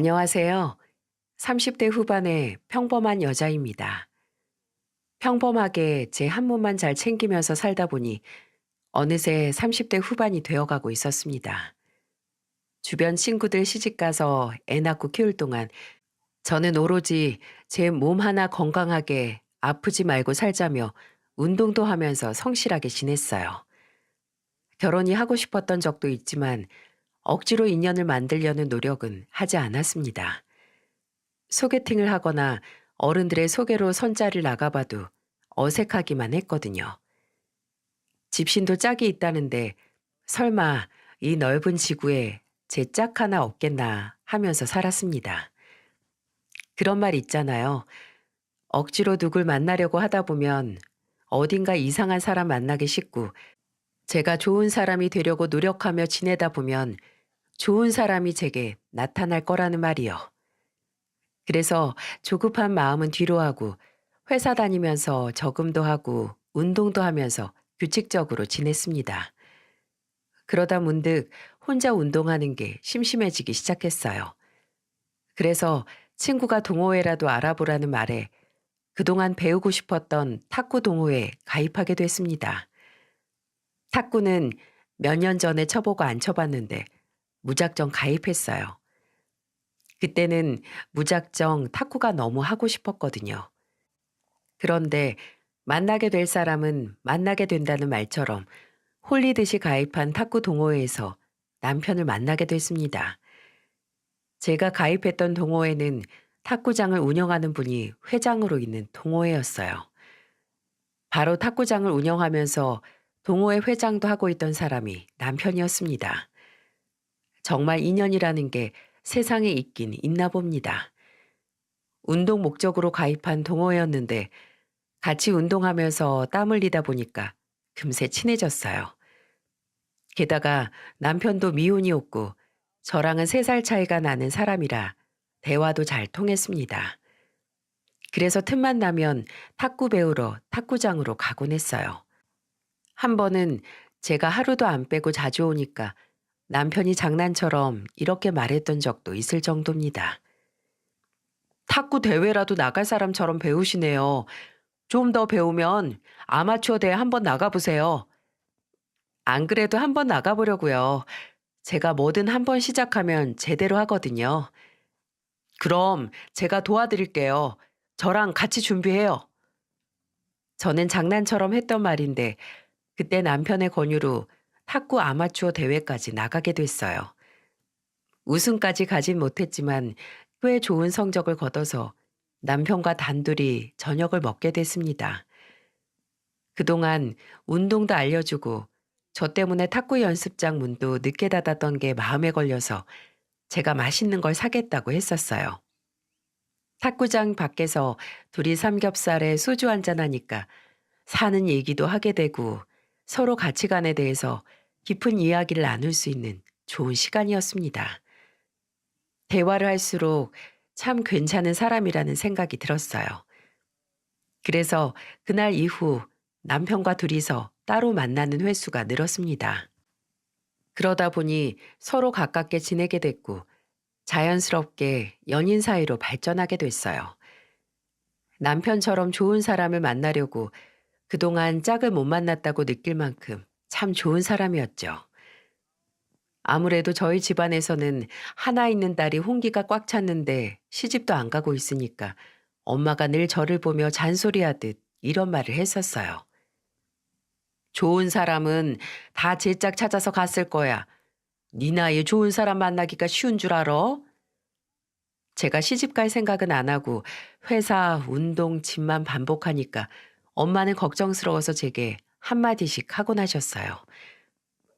안녕하세요. 30대 후반의 평범한 여자입니다. 평범하게 제 한 몸만 잘 챙기면서 살다 보니 어느새 30대 후반이 되어가고 있었습니다. 주변 친구들 시집가서 애 낳고 키울 동안 저는 오로지 제 몸 하나 건강하게 아프지 말고 살자며 운동도 하면서 성실하게 지냈어요. 결혼이 하고 싶었던 적도 있지만 억지로 인연을 만들려는 노력은 하지 않았습니다. 소개팅을 하거나 어른들의 소개로 선자를 나가봐도 어색하기만 했거든요. 집신도 짝이 있다는데 설마 이 넓은 지구에 제 짝 하나 없겠나 하면서 살았습니다. 그런 말 있잖아요. 억지로 누굴 만나려고 하다 보면 어딘가 이상한 사람 만나기 쉽고 제가 좋은 사람이 되려고 노력하며 지내다 보면 좋은 사람이 제게 나타날 거라는 말이요. 그래서 조급한 마음은 뒤로 하고 회사 다니면서 저금도 하고 운동도 하면서 규칙적으로 지냈습니다. 그러다 문득 혼자 운동하는 게 심심해지기 시작했어요. 그래서 친구가 동호회라도 알아보라는 말에 그동안 배우고 싶었던 탁구 동호회에 가입하게 됐습니다. 탁구는 몇 년 전에 쳐보고 안 쳐봤는데 무작정 가입했어요. 그때는 무작정 탁구가 너무 하고 싶었거든요. 그런데 만나게 될 사람은 만나게 된다는 말처럼 홀리듯이 가입한 탁구 동호회에서 남편을 만나게 됐습니다. 제가 가입했던 동호회는 탁구장을 운영하는 분이 회장으로 있는 동호회였어요. 바로 탁구장을 운영하면서 동호회 회장도 하고 있던 사람이 남편이었습니다. 정말 인연이라는 게 세상에 있긴 있나 봅니다. 운동 목적으로 가입한 동호회였는데 같이 운동하면서 땀 흘리다 보니까 금세 친해졌어요. 게다가 남편도 미혼이었고 저랑은 3살 차이가 나는 사람이라 대화도 잘 통했습니다. 그래서 틈만 나면 탁구 배우러 탁구장으로 가곤 했어요. 한 번은 제가 하루도 안 빼고 자주 오니까 남편이 장난처럼 이렇게 말했던 적도 있을 정도입니다. 탁구 대회라도 나갈 사람처럼 배우시네요. 좀 더 배우면 아마추어 대회 한번 나가보세요. 안 그래도 한번 나가보려고요. 제가 뭐든 한번 시작하면 제대로 하거든요. 그럼 제가 도와드릴게요. 저랑 같이 준비해요. 저는 장난처럼 했던 말인데 그때 남편의 권유로 탁구 아마추어 대회까지 나가게 됐어요. 우승까지 가진 못했지만 꽤 좋은 성적을 거둬서 남편과 단둘이 저녁을 먹게 됐습니다. 그동안 운동도 알려주고 저 때문에 탁구 연습장 문도 늦게 닫았던 게 마음에 걸려서 제가 맛있는 걸 사겠다고 했었어요. 탁구장 밖에서 둘이 삼겹살에 소주 한잔 하니까 사는 얘기도 하게 되고 서로 가치관에 대해서 깊은 이야기를 나눌 수 있는 좋은 시간이었습니다. 대화를 할수록 참 괜찮은 사람이라는 생각이 들었어요. 그래서 그날 이후 남편과 둘이서 따로 만나는 횟수가 늘었습니다. 그러다 보니 서로 가깝게 지내게 됐고 자연스럽게 연인 사이로 발전하게 됐어요. 남편처럼 좋은 사람을 만나려고 그동안 짝을 못 만났다고 느낄 만큼 참 좋은 사람이었죠. 아무래도 저희 집안에서는 하나 있는 딸이 홍기가 꽉 찼는데 시집도 안 가고 있으니까 엄마가 늘 저를 보며 잔소리하듯 이런 말을 했었어요. 좋은 사람은 다 제 짝 찾아서 갔을 거야. 네 나이에 좋은 사람 만나기가 쉬운 줄 알아? 제가 시집 갈 생각은 안 하고 회사, 운동, 집만 반복하니까 엄마는 걱정스러워서 제게 한마디씩 하곤 하셨어요.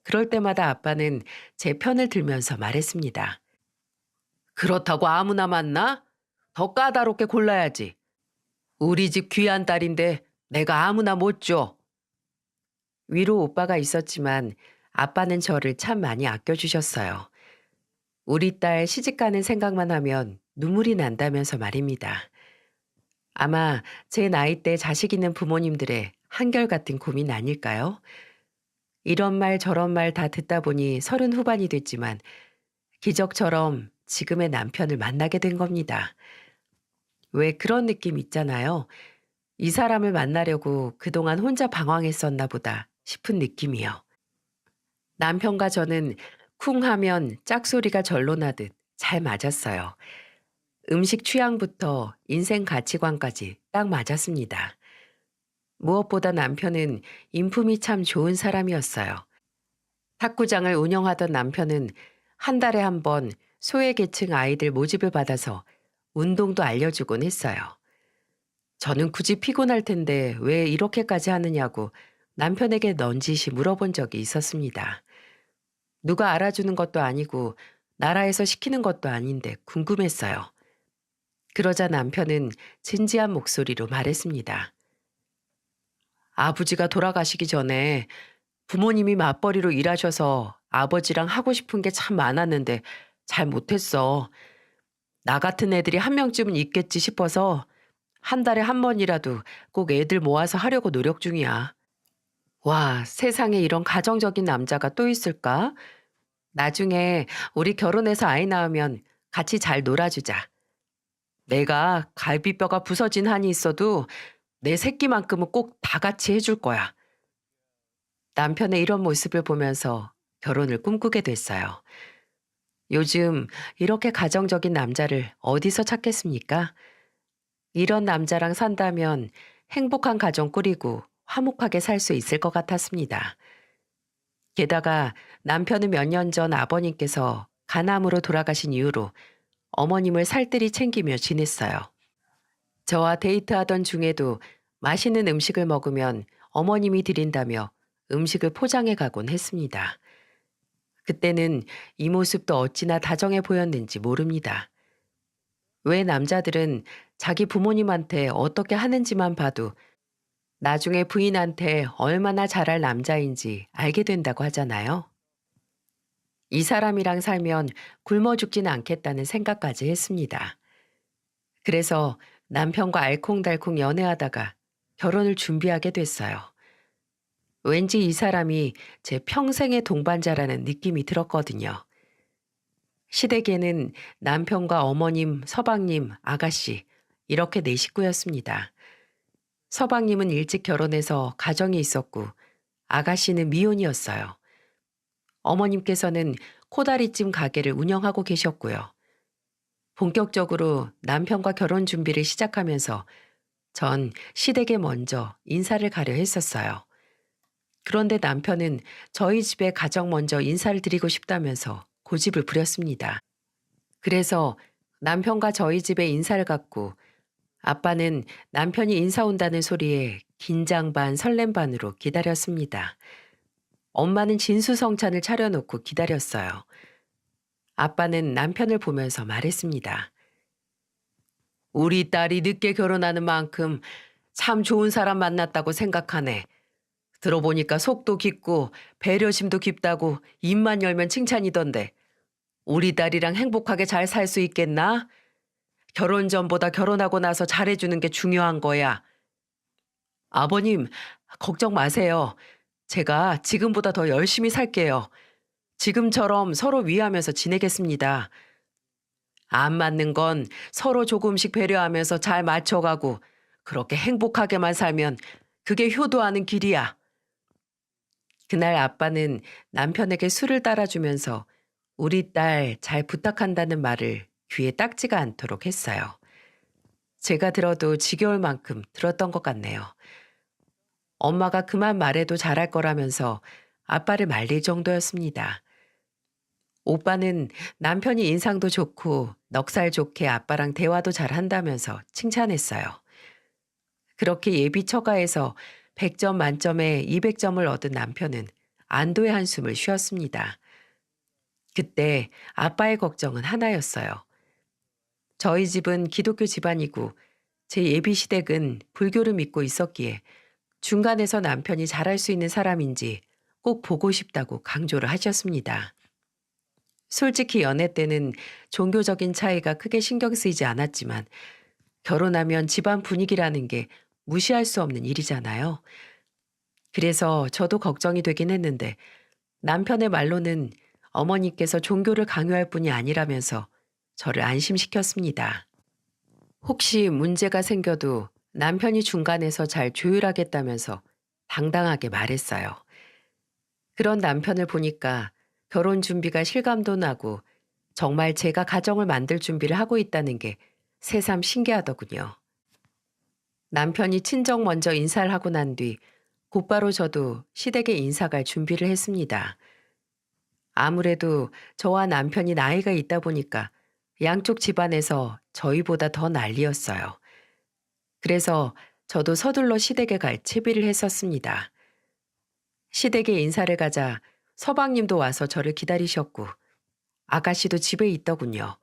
그럴 때마다 아빠는 제 편을 들면서 말했습니다. 그렇다고 아무나 만나? 더 까다롭게 골라야지. 우리 집 귀한 딸인데 내가 아무나 못 줘. 위로 오빠가 있었지만 아빠는 저를 참 많이 아껴주셨어요. 우리 딸 시집가는 생각만 하면 눈물이 난다면서 말입니다. 아마 제 나이 때 자식 있는 부모님들의 한결같은 고민 아닐까요? 이런 말 저런 말 다 듣다 보니 30 후반이 됐지만 기적처럼 지금의 남편을 만나게 된 겁니다. 왜 그런 느낌 있잖아요. 이 사람을 만나려고 그동안 혼자 방황했었나 보다 싶은 느낌이요. 남편과 저는 쿵 하면 짝소리가 절로 나듯 잘 맞았어요. 음식 취향부터 인생 가치관까지 딱 맞았습니다. 무엇보다 남편은 인품이 참 좋은 사람이었어요. 탁구장을 운영하던 남편은 한 달에 한 번 소외계층 아이들 모집을 받아서 운동도 알려주곤 했어요. 저는 굳이 피곤할 텐데 왜 이렇게까지 하느냐고 남편에게 넌지시 물어본 적이 있었습니다. 누가 알아주는 것도 아니고 나라에서 시키는 것도 아닌데 궁금했어요. 그러자 남편은 진지한 목소리로 말했습니다. 아버지가 돌아가시기 전에 부모님이 맞벌이로 일하셔서 아버지랑 하고 싶은 게 참 많았는데 잘 못했어. 나 같은 애들이 한 명쯤은 있겠지 싶어서 한 달에 한 번이라도 꼭 애들 모아서 하려고 노력 중이야. 와, 세상에 이런 가정적인 남자가 또 있을까? 나중에 우리 결혼해서 아이 낳으면 같이 잘 놀아주자. 내가 갈비뼈가 부서진 한이 있어도 내 새끼만큼은 꼭 다 같이 해줄 거야. 남편의 이런 모습을 보면서 결혼을 꿈꾸게 됐어요. 요즘 이렇게 가정적인 남자를 어디서 찾겠습니까? 이런 남자랑 산다면 행복한 가정 꾸리고 화목하게 살 수 있을 것 같았습니다. 게다가 남편은 몇 년 전 아버님께서 간암으로 돌아가신 이후로 어머님을 살뜰히 챙기며 지냈어요. 저와 데이트하던 중에도 맛있는 음식을 먹으면 어머님이 드린다며 음식을 포장해 가곤 했습니다. 그때는 이 모습도 어찌나 다정해 보였는지 모릅니다. 왜 남자들은 자기 부모님한테 어떻게 하는지만 봐도 나중에 부인한테 얼마나 잘할 남자인지 알게 된다고 하잖아요. 이 사람이랑 살면 굶어 죽진 않겠다는 생각까지 했습니다. 그래서 남편과 알콩달콩 연애하다가 결혼을 준비하게 됐어요. 왠지 이 사람이 제 평생의 동반자라는 느낌이 들었거든요. 시댁에는 남편과 어머님, 서방님, 아가씨 이렇게 네 식구였습니다. 서방님은 일찍 결혼해서 가정이 있었고 아가씨는 미혼이었어요. 어머님께서는 코다리찜 가게를 운영하고 계셨고요. 본격적으로 남편과 결혼 준비를 시작하면서 전 시댁에 먼저 인사를 가려 했었어요. 그런데 남편은 저희 집에 가장 먼저 인사를 드리고 싶다면서 고집을 부렸습니다. 그래서 남편과 저희 집에 인사를 갔고 아빠는 남편이 인사 온다는 소리에 긴장 반 설렘 반으로 기다렸습니다. 엄마는 진수성찬을 차려놓고 기다렸어요. 아빠는 남편을 보면서 말했습니다. 우리 딸이 늦게 결혼하는 만큼 참 좋은 사람 만났다고 생각하네. 들어보니까 속도 깊고 배려심도 깊다고 입만 열면 칭찬이던데 우리 딸이랑 행복하게 잘 살 수 있겠나? 결혼 전보다 결혼하고 나서 잘해주는 게 중요한 거야. 아버님, 걱정 마세요. 제가 지금보다 더 열심히 살게요. 지금처럼 서로 위하면서 지내겠습니다. 안 맞는 건 서로 조금씩 배려하면서 잘 맞춰가고 그렇게 행복하게만 살면 그게 효도하는 길이야. 그날 아빠는 남편에게 술을 따라주면서 우리 딸 잘 부탁한다는 말을 귀에 딱지가 않도록 했어요. 제가 들어도 지겨울 만큼 들었던 것 같네요. 엄마가 그만 말해도 잘할 거라면서 아빠를 말릴 정도였습니다. 오빠는 남편이 인상도 좋고 넉살 좋게 아빠랑 대화도 잘 한다면서 칭찬했어요. 그렇게 예비 처가에서 100점 만점에 200점을 얻은 남편은 안도의 한숨을 쉬었습니다. 그때 아빠의 걱정은 하나였어요. 저희 집은 기독교 집안이고 제 예비 시댁은 불교를 믿고 있었기에 중간에서 남편이 잘할 수 있는 사람인지 꼭 보고 싶다고 강조를 하셨습니다. 솔직히 연애 때는 종교적인 차이가 크게 신경 쓰이지 않았지만 결혼하면 집안 분위기라는 게 무시할 수 없는 일이잖아요. 그래서 저도 걱정이 되긴 했는데 남편의 말로는 어머니께서 종교를 강요할 뿐이 아니라면서 저를 안심시켰습니다. 혹시 문제가 생겨도 남편이 중간에서 잘 조율하겠다면서 당당하게 말했어요. 그런 남편을 보니까 결혼 준비가 실감도 나고 정말 제가 가정을 만들 준비를 하고 있다는 게 새삼 신기하더군요. 남편이 친정 먼저 인사를 하고 난 뒤 곧바로 저도 시댁에 인사 갈 준비를 했습니다. 아무래도 저와 남편이 나이가 있다 보니까 양쪽 집안에서 저희보다 더 난리였어요. 그래서 저도 서둘러 시댁에 갈 채비를 했었습니다. 시댁에 인사를 가자 서방님도 와서 저를 기다리셨고 아가씨도 집에 있더군요.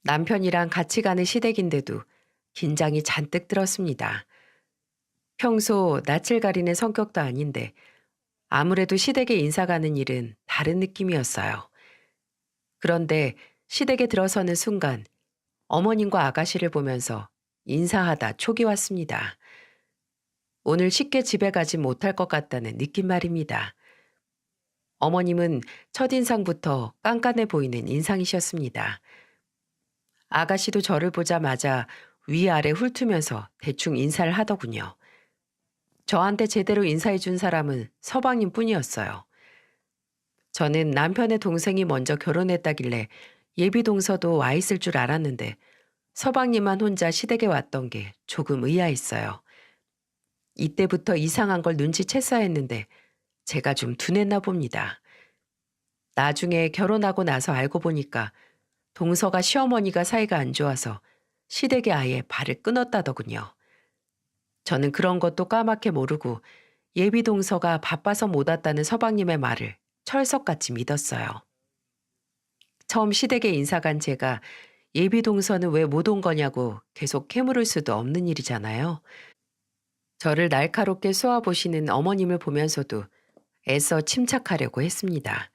남편이랑 같이 가는 시댁인데도 긴장이 잔뜩 들었습니다. 평소 낯을 가리는 성격도 아닌데 아무래도 시댁에 인사 가는 일은 다른 느낌이었어요. 그런데 시댁에 들어서는 순간 어머님과 아가씨를 보면서 인사하다 촉이 왔습니다. 오늘 쉽게 집에 가지 못할 것 같다는 느낌 말입니다. 어머님은 첫인상부터 깐깐해 보이는 인상이셨습니다. 아가씨도 저를 보자마자 위아래 훑으면서 대충 인사를 하더군요. 저한테 제대로 인사해 준 사람은 서방님 뿐이었어요. 저는 남편의 동생이 먼저 결혼했다길래 예비 동서도 와 있을 줄 알았는데 서방님만 혼자 시댁에 왔던 게 조금 의아했어요. 이때부터 이상한 걸 눈치챘어야 했는데 제가 좀 둔했나 봅니다. 나중에 결혼하고 나서 알고 보니까 동서가 시어머니가 사이가 안 좋아서 시댁에 아예 발을 끊었다더군요. 저는 그런 것도 까맣게 모르고 예비 동서가 바빠서 못 왔다는 서방님의 말을 철석같이 믿었어요. 처음 시댁에 인사 간 제가 예비 동서는 왜 못 온 거냐고 계속 캐물을 수도 없는 일이잖아요. 저를 날카롭게 쏘아보시는 어머님을 보면서도 애써 침착하려고 했습니다.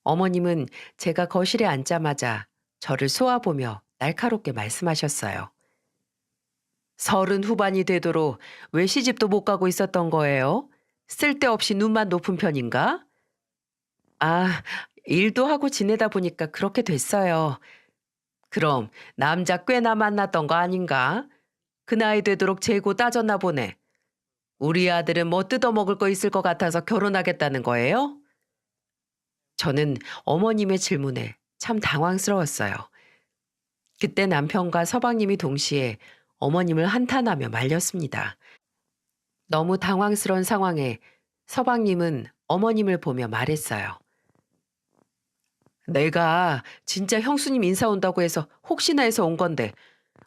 어머님은 제가 거실에 앉자마자 저를 쏘아보며 날카롭게 말씀하셨어요. 30 후반이 되도록 왜 시집도 못 가고 있었던 거예요? 쓸데없이 눈만 높은 편인가? 아, 일도 하고 지내다 보니까 그렇게 됐어요. 그럼 남자 꽤나 만났던 거 아닌가? 그 나이 되도록 재고 따졌나 보네. 우리 아들은 뭐 뜯어먹을 거 있을 것 같아서 결혼하겠다는 거예요? 저는 어머님의 질문에 참 당황스러웠어요. 그때 남편과 서방님이 동시에 어머님을 한탄하며 말렸습니다. 너무 당황스러운 상황에 서방님은 어머님을 보며 말했어요. 내가 진짜 형수님 인사 온다고 해서 혹시나 해서 온 건데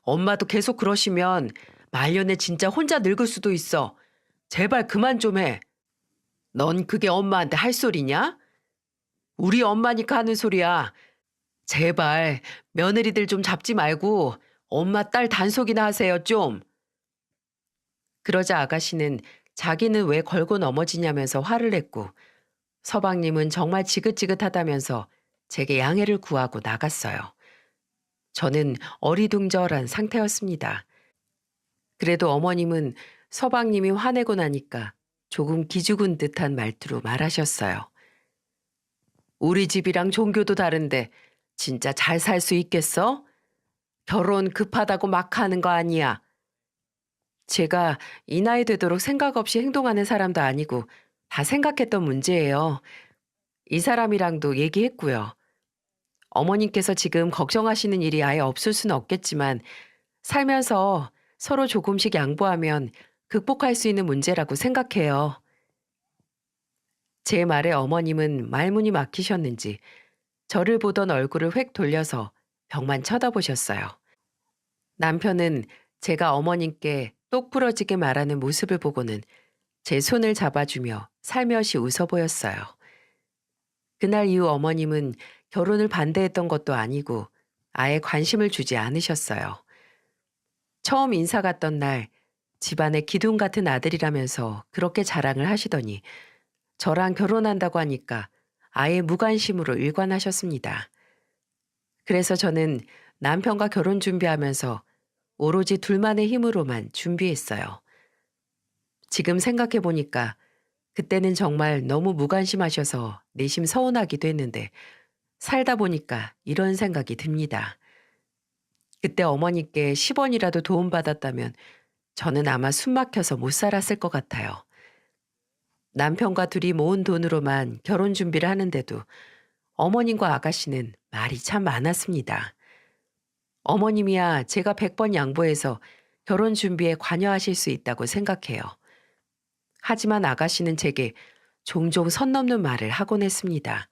엄마도 계속 그러시면 말년에 진짜 혼자 늙을 수도 있어. 제발 그만 좀 해. 넌 그게 엄마한테 할 소리냐? 우리 엄마니까 하는 소리야. 제발 며느리들 좀 잡지 말고 엄마 딸 단속이나 하세요 좀. 그러자 아가씨는 자기는 왜 걸고 넘어지냐면서 화를 냈고 서방님은 정말 지긋지긋하다면서 제게 양해를 구하고 나갔어요. 저는 어리둥절한 상태였습니다. 그래도 어머님은 서방님이 화내고 나니까 조금 기죽은 듯한 말투로 말하셨어요. 우리 집이랑 종교도 다른데 진짜 잘 살 수 있겠어? 결혼 급하다고 막 하는 거 아니야. 제가 이 나이 되도록 생각 없이 행동하는 사람도 아니고 다 생각했던 문제예요. 이 사람이랑도 얘기했고요. 어머님께서 지금 걱정하시는 일이 아예 없을 수는 없겠지만 살면서 서로 조금씩 양보하면 극복할 수 있는 문제라고 생각해요. 제 말에 어머님은 말문이 막히셨는지 저를 보던 얼굴을 획 돌려서 벽만 쳐다보셨어요. 남편은 제가 어머님께 똑 부러지게 말하는 모습을 보고는 제 손을 잡아주며 살며시 웃어 보였어요. 그날 이후 어머님은 결혼을 반대했던 것도 아니고 아예 관심을 주지 않으셨어요. 처음 인사 갔던 날 집안의 기둥 같은 아들이라면서 그렇게 자랑을 하시더니 저랑 결혼한다고 하니까 아예 무관심으로 일관하셨습니다. 그래서 저는 남편과 결혼 준비하면서 오로지 둘만의 힘으로만 준비했어요. 지금 생각해 보니까 그때는 정말 너무 무관심하셔서 내심 서운하기도 했는데 살다 보니까 이런 생각이 듭니다. 그때 어머니께 10원이라도 도움받았다면 저는 아마 숨 막혀서 못 살았을 것 같아요. 남편과 둘이 모은 돈으로만 결혼 준비를 하는데도 어머님과 아가씨는 말이 참 많았습니다. 어머님이야 제가 100번 양보해서 결혼 준비에 관여하실 수 있다고 생각해요. 하지만 아가씨는 제게 종종 선 넘는 말을 하곤 했습니다.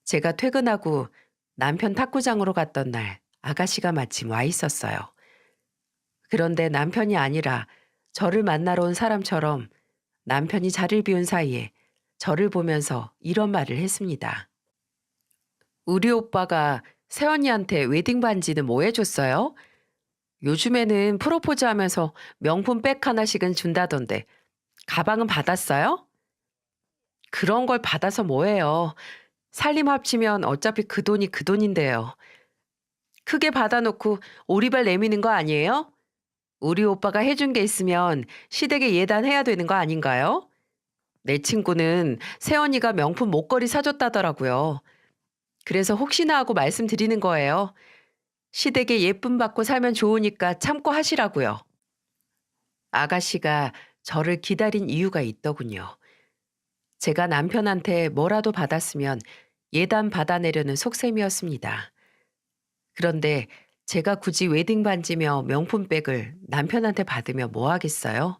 제가 퇴근하고 남편 탁구장으로 갔던 날 아가씨가 마침 와 있었어요. 그런데 남편이 아니라 저를 만나러 온 사람처럼 남편이 자리를 비운 사이에 저를 보면서 이런 말을 했습니다. 우리 오빠가 새언니한테 웨딩 반지는 뭐 해줬어요? 요즘에는 프로포즈 하면서 명품 백 하나씩은 준다던데 가방은 받았어요? 그런 걸 받아서 뭐해요. 살림 합치면 어차피 그 돈이 그 돈인데요. 크게 받아놓고 오리발 내미는 거 아니에요? 우리 오빠가 해준 게 있으면 시댁에 예단해야 되는 거 아닌가요? 내 친구는 새언니가 명품 목걸이 사줬다더라고요. 그래서 혹시나 하고 말씀드리는 거예요. 시댁에 예쁨 받고 살면 좋으니까 참고 하시라고요. 아가씨가 저를 기다린 이유가 있더군요. 제가 남편한테 뭐라도 받았으면 예단 받아내려는 속셈이었습니다. 그런데 제가 굳이 웨딩 반지며 명품백을 남편한테 받으면 뭐 하겠어요?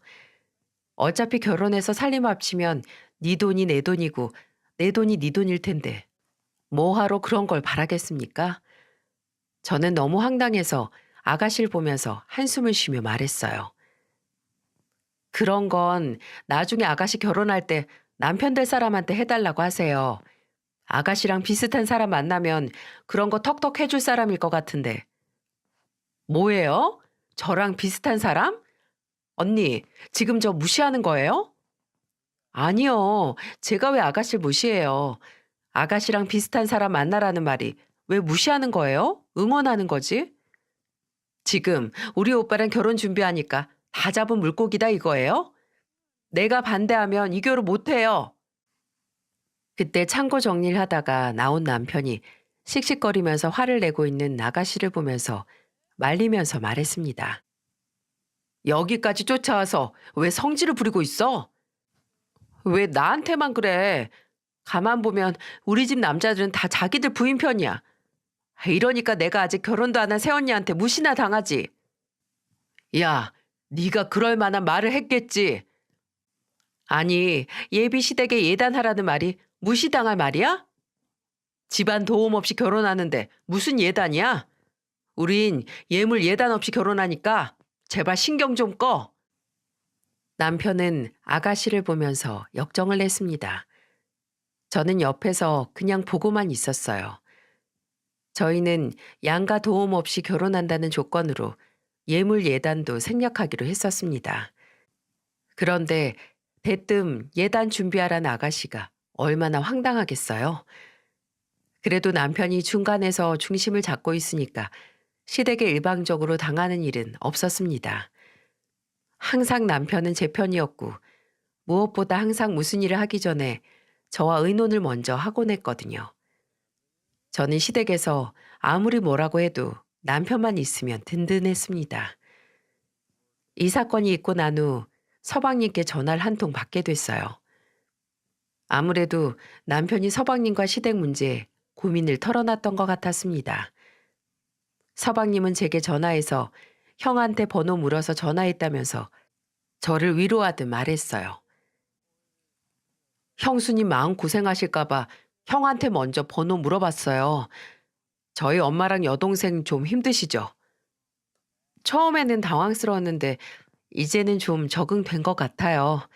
어차피 결혼해서 살림 합치면 네 돈이 내 돈이고 내 돈이 네 돈일 텐데 뭐하러 그런 걸 바라겠습니까? 저는 너무 황당해서 아가씨를 보면서 한숨을 쉬며 말했어요. 그런 건 나중에 아가씨 결혼할 때 남편 될 사람한테 해달라고 하세요. 아가씨랑 비슷한 사람 만나면 그런 거 턱턱 해줄 사람일 것 같은데. 뭐예요? 저랑 비슷한 사람? 언니, 지금 저 무시하는 거예요? 아니요. 제가 왜 아가씨를 무시해요. 아가씨랑 비슷한 사람 만나라는 말이 왜 무시하는 거예요? 응원하는 거지? 지금 우리 오빠랑 결혼 준비하니까 다 잡은 물고기다 이거예요? 내가 반대하면 이 결혼 못해요. 그때 창고 정리를 하다가 나온 남편이 씩씩거리면서 화를 내고 있는 아가씨를 보면서 말리면서 말했습니다. 여기까지 쫓아와서 왜 성질을 부리고 있어? 왜 나한테만 그래? 가만 보면 우리 집 남자들은 다 자기들 부인 편이야. 이러니까 내가 아직 결혼도 안 한 새언니한테 무시나 당하지. 야, 네가 그럴 만한 말을 했겠지. 아니, 예비 시댁에 예단하라는 말이 무시당할 말이야? 집안 도움 없이 결혼하는데 무슨 예단이야? 우린 예물 예단 없이 결혼하니까 제발 신경 좀 꺼. 남편은 아가씨를 보면서 역정을 냈습니다. 저는 옆에서 그냥 보고만 있었어요. 저희는 양가 도움 없이 결혼한다는 조건으로 예물 예단도 생략하기로 했었습니다. 그런데 대뜸 예단 준비하라는 아가씨가 얼마나 황당하겠어요. 그래도 남편이 중간에서 중심을 잡고 있으니까 시댁에 일방적으로 당하는 일은 없었습니다. 항상 남편은 제 편이었고 무엇보다 항상 무슨 일을 하기 전에 저와 의논을 먼저 하곤 했거든요. 저는 시댁에서 아무리 뭐라고 해도 남편만 있으면 든든했습니다. 이 사건이 있고 난 후 서방님께 전화를 한 통 받게 됐어요. 아무래도 남편이 서방님과 시댁 문제에 고민을 털어놨던 것 같았습니다. 서방님은 제게 전화해서 형한테 번호 물어서 전화했다면서 저를 위로하듯 말했어요. 형수님 마음 고생하실까봐 형한테 먼저 번호 물어봤어요. 저희 엄마랑 여동생 좀 힘드시죠? 처음에는 당황스러웠는데 이제는 좀 적응된 것 같아요.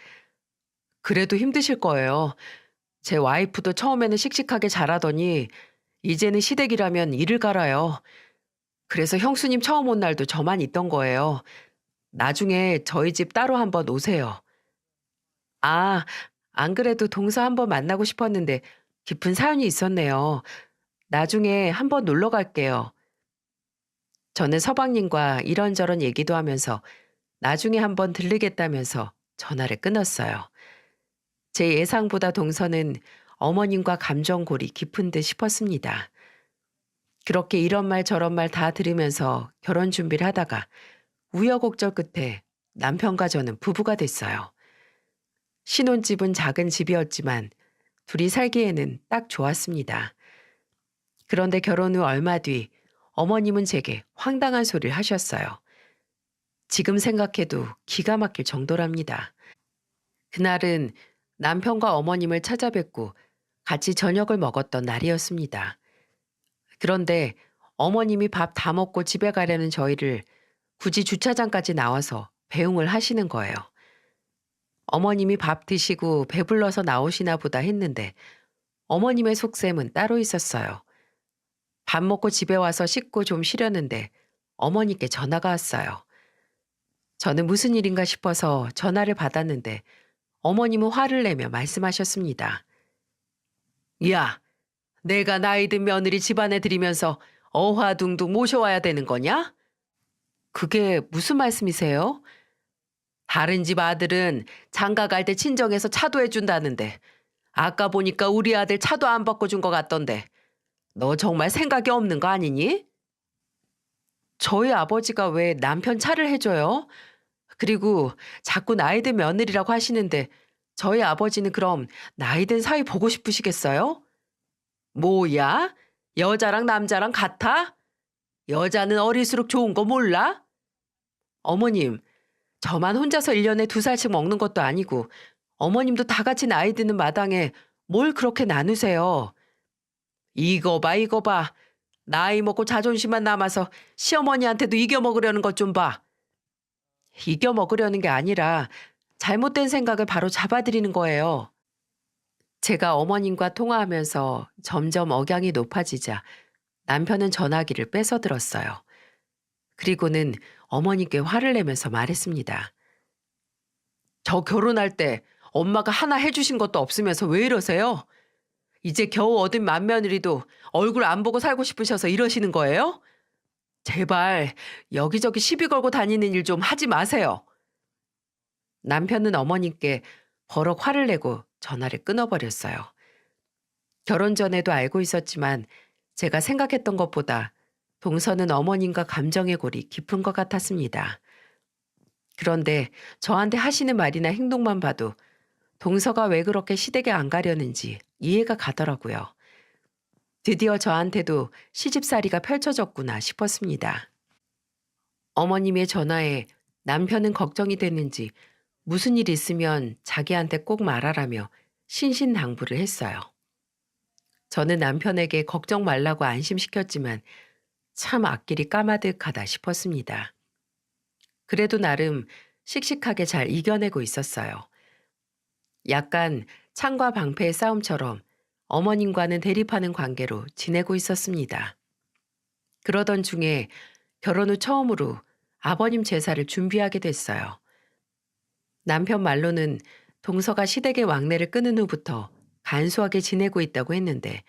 그래도 힘드실 거예요. 제 와이프도 처음에는 씩씩하게 잘하더니 이제는 시댁이라면 이를 갈아요. 그래서 형수님 처음 온 날도 저만 있던 거예요. 나중에 저희 집 따로 한번 오세요. 아, 안 그래도 동서 한번 만나고 싶었는데 깊은 사연이 있었네요. 나중에 한번 놀러 갈게요. 저는 서방님과 이런저런 얘기도 하면서 나중에 한번 들르겠다면서 전화를 끊었어요. 제 예상보다 동서는 어머님과 감정골이 깊은 듯 싶었습니다. 그렇게 이런 말 저런 말 다 들으면서 결혼 준비를 하다가 우여곡절 끝에 남편과 저는 부부가 됐어요. 신혼집은 작은 집이었지만 둘이 살기에는 딱 좋았습니다. 그런데 결혼 후 얼마 뒤 어머님은 제게 황당한 소리를 하셨어요. 지금 생각해도 기가 막힐 정도랍니다. 그날은 남편과 어머님을 찾아뵙고 같이 저녁을 먹었던 날이었습니다. 그런데 어머님이 밥 다 먹고 집에 가려는 저희를 굳이 주차장까지 나와서 배웅을 하시는 거예요. 어머님이 밥 드시고 배불러서 나오시나 보다 했는데 어머님의 속셈은 따로 있었어요. 밥 먹고 집에 와서 씻고 좀 쉬려는데 어머니께 전화가 왔어요. 저는 무슨 일인가 싶어서 전화를 받았는데 어머님은 화를 내며 말씀하셨습니다. 야, 내가 나이 든 며느리 집안에 들이면서 어화둥둥 모셔와야 되는 거냐? 그게 무슨 말씀이세요? 다른 집 아들은 장가 갈 때 친정에서 차도 해준다는데 아까 보니까 우리 아들 차도 안 바꿔준 것 같던데 너 정말 생각이 없는 거 아니니? 저희 아버지가 왜 남편 차를 해줘요? 그리고 자꾸 나이 든 며느리라고 하시는데 저희 아버지는 그럼 나이 든 사위 보고 싶으시겠어요? 뭐야? 여자랑 남자랑 같아? 여자는 어릴수록 좋은 거 몰라? 어머님, 저만 혼자서 1년에 2살씩 먹는 것도 아니고 어머님도 다 같이 나이 드는 마당에 뭘 그렇게 나누세요? 이거 봐, 이거 봐. 나이 먹고 자존심만 남아서 시어머니한테도 이겨먹으려는 것 좀 봐. 이겨먹으려는 게 아니라 잘못된 생각을 바로 잡아드리는 거예요. 제가 어머님과 통화하면서 점점 억양이 높아지자 남편은 전화기를 뺏어 들었어요. 그리고는 어머니께 화를 내면서 말했습니다. 저 결혼할 때 엄마가 하나 해주신 것도 없으면서 왜 이러세요? 이제 겨우 얻은 맏며느리도 얼굴 안 보고 살고 싶으셔서 이러시는 거예요? 제발 여기저기 시비 걸고 다니는 일 좀 하지 마세요. 남편은 어머님께 버럭 화를 내고 전화를 끊어버렸어요. 결혼 전에도 알고 있었지만 제가 생각했던 것보다 동서는 어머님과 감정의 골이 깊은 것 같았습니다. 그런데 저한테 하시는 말이나 행동만 봐도 동서가 왜 그렇게 시댁에 안 가려는지 이해가 가더라고요. 드디어 저한테도 시집살이가 펼쳐졌구나 싶었습니다. 어머님의 전화에 남편은 걱정이 됐는지 무슨 일 있으면 자기한테 꼭 말하라며 신신당부를 했어요. 저는 남편에게 걱정 말라고 안심시켰지만 참 앞길이 까마득하다 싶었습니다. 그래도 나름 씩씩하게 잘 이겨내고 있었어요. 약간 창과 방패의 싸움처럼 어머님과는 대립하는 관계로 지내고 있었습니다. 그러던 중에 결혼 후 처음으로 아버님 제사를 준비하게 됐어요. 남편 말로는 동서가 시댁의 왕래를 끊은 후부터 간소하게 지내고 있다고 했는데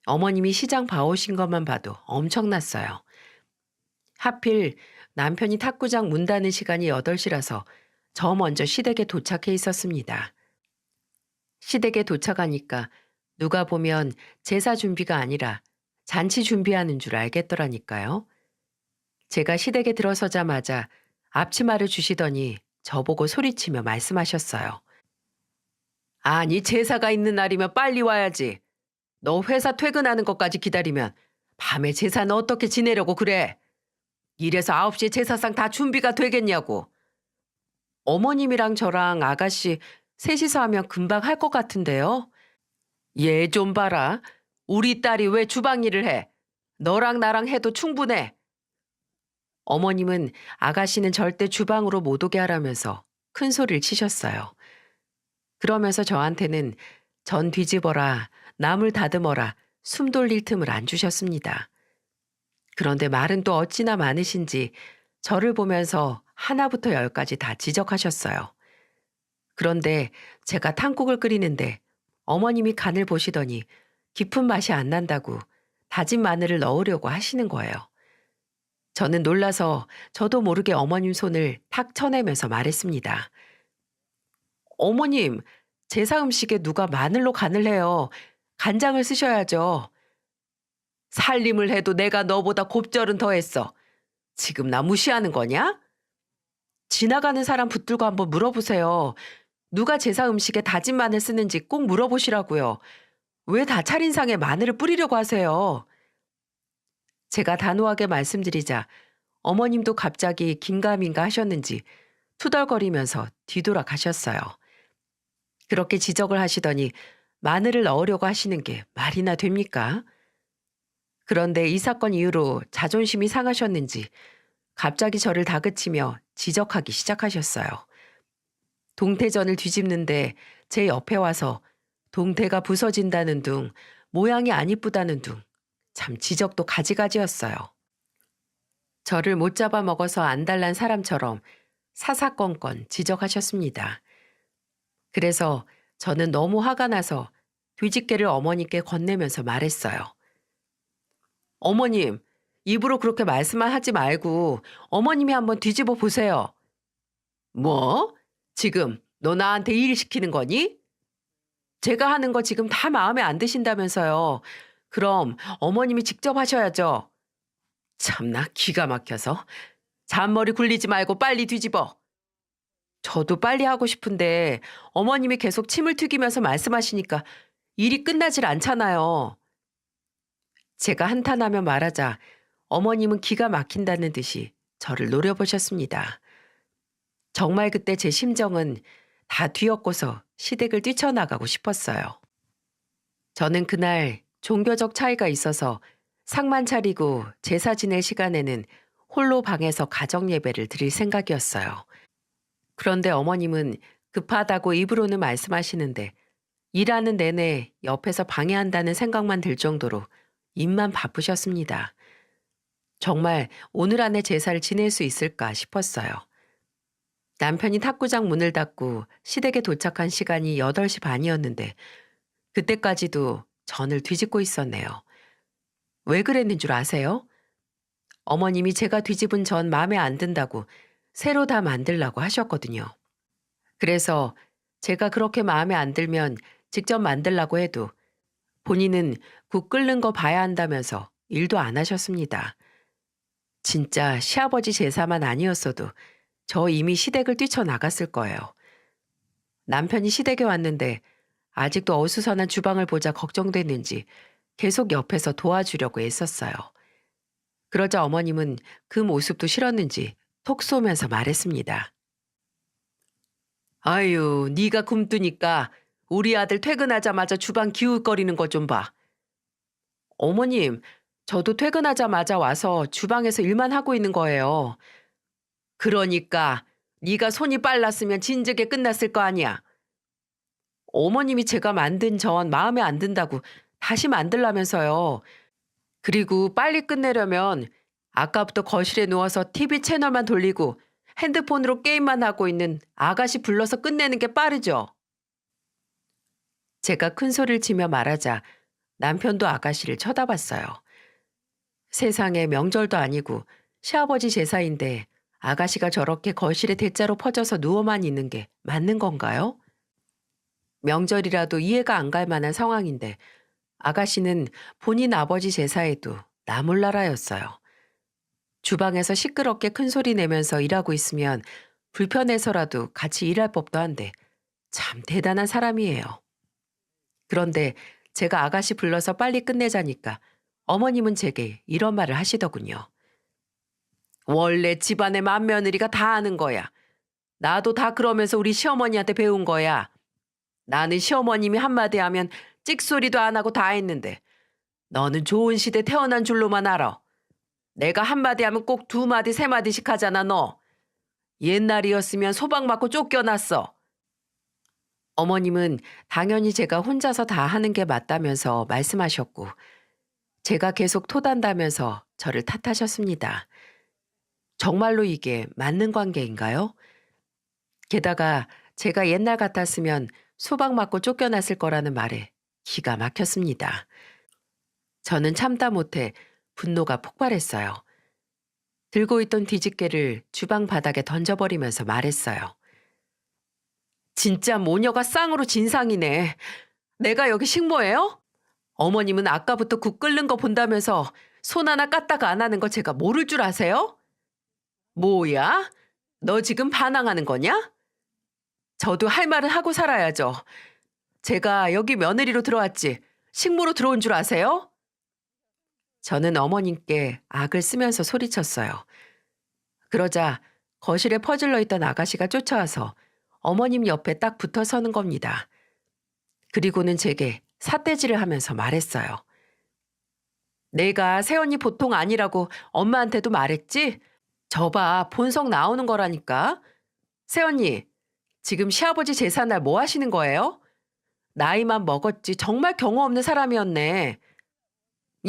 어머님이 시장 봐오신 것만 봐도 엄청났어요. 하필 남편이 탁구장 문 닫는 시간이 8시라서 저 먼저 시댁에 도착해 있었습니다. 시댁에 도착하니까 누가 보면 제사 준비가 아니라 잔치 준비하는 줄 알겠더라니까요. 제가 시댁에 들어서자마자 앞치마를 주시더니 저보고 소리치며 말씀하셨어요. 아니 제사가 있는 날이면 빨리 와야지. 너 회사 퇴근하는 것까지 기다리면 밤에 제사는 어떻게 지내려고 그래? 이래서 9시에 제사상 다 준비가 되겠냐고. 어머님이랑 저랑 아가씨 셋이서 하면 금방 할 것 같은데요. 얘 좀 봐라. 우리 딸이 왜 주방 일을 해? 너랑 나랑 해도 충분해. 어머님은 아가씨는 절대 주방으로 못 오게 하라면서 큰 소리를 치셨어요. 그러면서 저한테는 전 뒤집어라, 나물 다듬어라, 숨 돌릴 틈을 안 주셨습니다. 그런데 말은 또 어찌나 많으신지 저를 보면서 하나부터 열까지 다 지적하셨어요. 그런데 제가 탕국을 끓이는데 어머님이 간을 보시더니 깊은 맛이 안 난다고 다진 마늘을 넣으려고 하시는 거예요. 저는 놀라서 저도 모르게 어머님 손을 탁 쳐내면서 말했습니다. 어머님, 제사 음식에 누가 마늘로 간을 해요. 간장을 쓰셔야죠. 살림을 해도 내가 너보다 곱절은 더 했어. 지금 나 무시하는 거냐? 지나가는 사람 붙들고 한번 물어보세요. 누가 제사 음식에 다진 마늘 쓰는지 꼭 물어보시라고요. 왜 다 차린상에 마늘을 뿌리려고 하세요? 제가 단호하게 말씀드리자 어머님도 갑자기 긴가민가 하셨는지 투덜거리면서 뒤돌아 가셨어요. 그렇게 지적을 하시더니 마늘을 넣으려고 하시는 게 말이나 됩니까? 그런데 이 사건 이후로 자존심이 상하셨는지 갑자기 저를 다그치며 지적하기 시작하셨어요. 동태전을 뒤집는데 제 옆에 와서 동태가 부서진다는 둥, 모양이 안 이쁘다는 둥, 참 지적도 가지가지였어요. 저를 못 잡아먹어서 안달난 사람처럼 사사건건 지적하셨습니다. 그래서 저는 너무 화가 나서 뒤집개를 어머니께 건네면서 말했어요. 어머님, 입으로 그렇게 말씀만 하지 말고 어머님이 한번 뒤집어 보세요. 뭐? 지금 너 나한테 일 시키는 거니? 제가 하는 거 지금 다 마음에 안 드신다면서요. 그럼 어머님이 직접 하셔야죠. 참나 기가 막혀서. 잔머리 굴리지 말고 빨리 뒤집어. 저도 빨리 하고 싶은데 어머님이 계속 침을 튀기면서 말씀하시니까 일이 끝나질 않잖아요. 제가 한탄하며 말하자 어머님은 기가 막힌다는 듯이 저를 노려보셨습니다. 정말 그때 제 심정은 다 뒤엎고서 시댁을 뛰쳐나가고 싶었어요. 저는 그날 종교적 차이가 있어서 상만 차리고 제사 지낼 시간에는 홀로 방에서 가정 예배를 드릴 생각이었어요. 그런데 어머님은 급하다고 입으로는 말씀하시는데 일하는 내내 옆에서 방해한다는 생각만 들 정도로 입만 바쁘셨습니다. 정말 오늘 안에 제사를 지낼 수 있을까 싶었어요. 남편이 탁구장 문을 닫고 시댁에 도착한 시간이 8시 반이었는데 그때까지도 전을 뒤집고 있었네요. 왜 그랬는 줄 아세요? 어머님이 제가 뒤집은 전 마음에 안 든다고 새로 다 만들라고 하셨거든요. 그래서 제가 그렇게 마음에 안 들면 직접 만들라고 해도 본인은 국 끓는 거 봐야 한다면서 일도 안 하셨습니다. 진짜 시아버지 제사만 아니었어도 저 이미 시댁을 뛰쳐나갔을 거예요. 남편이 시댁에 왔는데 아직도 어수선한 주방을 보자 걱정됐는지 계속 옆에서 도와주려고 애썼어요. 그러자 어머님은 그 모습도 싫었는지 톡 쏘면서 말했습니다. 아유, 네가 굶뜨니까 우리 아들 퇴근하자마자 주방 기웃거리는 거 좀 봐. 어머님, 저도 퇴근하자마자 와서 주방에서 일만 하고 있는 거예요. 그러니까 네가 손이 빨랐으면 진즉에 끝났을 거 아니야. 어머님이 제가 만든 전 마음에 안 든다고 다시 만들라면서요. 그리고 빨리 끝내려면 아까부터 거실에 누워서 TV 채널만 돌리고 핸드폰으로 게임만 하고 있는 아가씨 불러서 끝내는 게 빠르죠. 제가 큰 소리를 치며 말하자 남편도 아가씨를 쳐다봤어요. 세상에 명절도 아니고 시아버지 제사인데 아가씨가 저렇게 거실에 대자로 퍼져서 누워만 있는 게 맞는 건가요? 명절이라도 이해가 안 갈 만한 상황인데 아가씨는 본인 아버지 제사에도 나 몰라라였어요. 주방에서 시끄럽게 큰 소리 내면서 일하고 있으면 불편해서라도 같이 일할 법도 한데 참 대단한 사람이에요. 그런데 제가 아가씨 불러서 빨리 끝내자니까 어머님은 제게 이런 말을 하시더군요. 원래 집안의 맏며느리가 다 아는 거야. 나도 다 그러면서 우리 시어머니한테 배운 거야. 나는 시어머님이 한마디 하면 찍소리도 안 하고 다 했는데 너는 좋은 시대 태어난 줄로만 알아. 내가 한마디 하면 꼭 2마디 3마디씩 하잖아 너. 옛날이었으면 소방 맞고 쫓겨났어. 어머님은 당연히 제가 혼자서 다 하는 게 맞다면서 말씀하셨고 제가 계속 토단다면서 저를 탓하셨습니다. 정말로 이게 맞는 관계인가요? 게다가 제가 옛날 같았으면 소방 맞고 쫓겨났을 거라는 말에 기가 막혔습니다. 저는 참다 못해 분노가 폭발했어요. 들고 있던 뒤집개를 주방 바닥에 던져버리면서 말했어요. 진짜 모녀가 쌍으로 진상이네. 내가 여기 식모예요? 어머님은 아까부터 국 끓는 거 본다면서 손 하나 까딱 안 하는 거 제가 모를 줄 아세요? 뭐야? 너 지금 반항하는 거냐? 저도 할 말은 하고 살아야죠. 제가 여기 며느리로 들어왔지 식모로 들어온 줄 아세요? 저는 어머님께 악을 쓰면서 소리쳤어요. 그러자 거실에 퍼질러 있던 아가씨가 쫓아와서 어머님 옆에 딱 붙어 서는 겁니다. 그리고는 제게 삿대질을 하면서 말했어요. 내가 새언니 보통 아니라고 엄마한테도 말했지? 저봐 본성 나오는 거라니까. 새언니, 지금 시아버지 제사날 뭐 하시는 거예요? 나이만 먹었지 정말 경우 없는 사람이었네.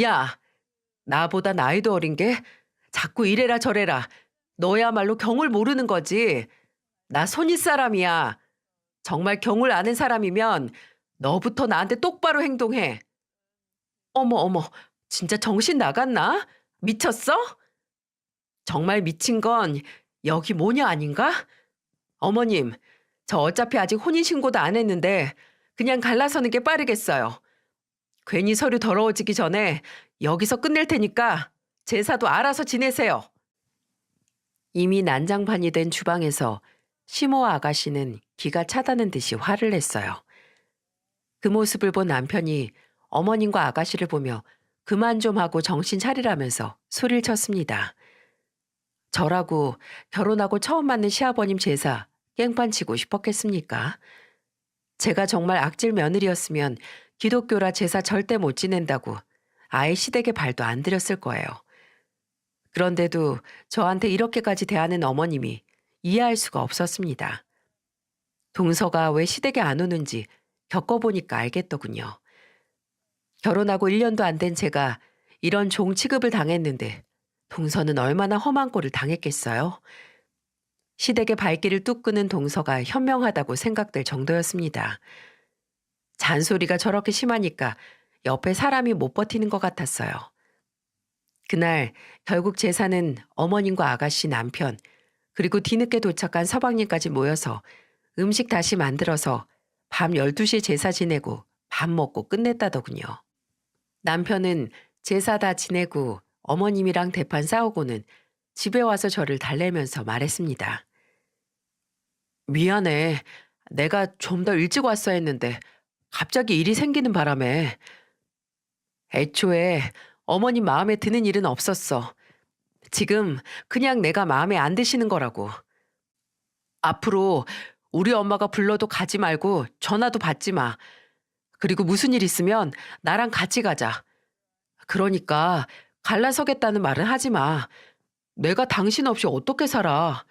야, 나보다 나이도 어린 게 자꾸 이래라 저래라. 너야말로 경을 모르는 거지. 나 손윗 사람이야. 정말 경을 아는 사람이면 너부터 나한테 똑바로 행동해. 어머 어머, 진짜 정신 나갔나? 미쳤어? 정말 미친 건 여기 모녀 아닌가? 어머님, 저 어차피 아직 혼인신고도 안 했는데 그냥 갈라서는 게 빠르겠어요. 괜히 서류 더러워지기 전에 여기서 끝낼 테니까 제사도 알아서 지내세요. 이미 난장판이 된 주방에서 시모와 아가씨는 기가 차다는 듯이 화를 냈어요. 그 모습을 본 남편이 어머님과 아가씨를 보며 그만 좀 하고 정신 차리라면서 소리를 쳤습니다. 저라고 결혼하고 처음 맞는 시아버님 제사 깽판치고 싶었겠습니까? 제가 정말 악질 며느리였으면 기독교라 제사 절대 못 지낸다고 아예 시댁에 발도 안 들였을 거예요. 그런데도 저한테 이렇게까지 대하는 어머님이 이해할 수가 없었습니다. 동서가 왜 시댁에 안 오는지 겪어보니까 알겠더군요. 결혼하고 1년도 안 된 제가 이런 종 취급을 당했는데 동서는 얼마나 험한 꼴을 당했겠어요? 시댁의 발길을 뚝 끄는 동서가 현명하다고 생각될 정도였습니다. 잔소리가 저렇게 심하니까 옆에 사람이 못 버티는 것 같았어요. 그날 결국 제사는 어머님과 아가씨 남편 그리고 뒤늦게 도착한 서방님까지 모여서 음식 다시 만들어서 밤 12시에 제사 지내고 밥 먹고 끝냈다더군요. 남편은 제사 다 지내고 어머님이랑 대판 싸우고는 집에 와서 저를 달래면서 말했습니다. 미안해. 내가 좀 더 일찍 왔어야 했는데 갑자기 일이 생기는 바람에. 애초에 어머님 마음에 드는 일은 없었어. 지금 그냥 내가 마음에 안 드시는 거라고. 앞으로 우리 엄마가 불러도 가지 말고 전화도 받지 마. 그리고 무슨 일 있으면 나랑 같이 가자. 그러니까 갈라서겠다는 말은 하지 마. 내가 당신 없이 어떻게 살아.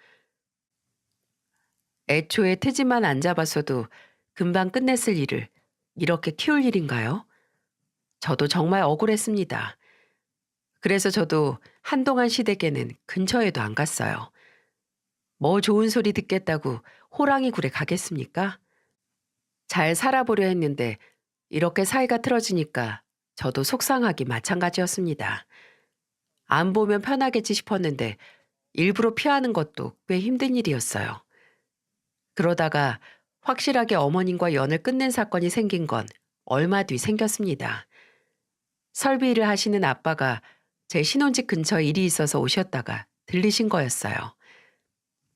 애초에 트집만 안 잡았어도 금방 끝냈을 일을 이렇게 키울 일인가요? 저도 정말 억울했습니다. 그래서 저도 한동안 시댁에는 근처에도 안 갔어요. 뭐 좋은 소리 듣겠다고 호랑이 굴에 가겠습니까? 잘 살아보려 했는데 이렇게 사이가 틀어지니까 저도 속상하기 마찬가지였습니다. 안 보면 편하겠지 싶었는데 일부러 피하는 것도 꽤 힘든 일이었어요. 그러다가 확실하게 어머님과 연을 끝낸 사건이 생긴 건 얼마 뒤 생겼습니다. 설비 일을 하시는 아빠가 제 신혼집 근처에 일이 있어서 오셨다가 들리신 거였어요.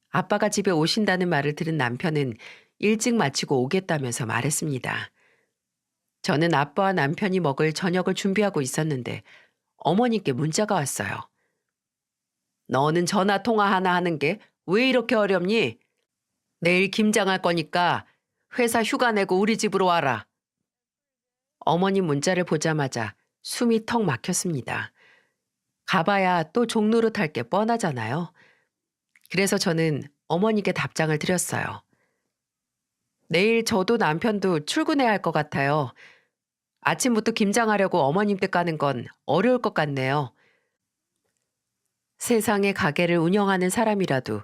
아빠가 집에 오신다는 말을 들은 남편은 일찍 마치고 오겠다면서 말했습니다. 저는 아빠와 남편이 먹을 저녁을 준비하고 있었는데 어머니께 문자가 왔어요. 너는 전화 통화 하나 하는 게 왜 이렇게 어렵니? 내일 김장할 거니까 회사 휴가 내고 우리 집으로 와라. 어머님 문자를 보자마자 숨이 턱 막혔습니다. 가봐야 또 종노릇할 게 뻔하잖아요. 그래서 저는 어머니께 답장을 드렸어요. 내일 저도 남편도 출근해야 할 것 같아요. 아침부터 김장하려고 어머님 댁 가는 건 어려울 것 같네요. 세상에 가게를 운영하는 사람이라도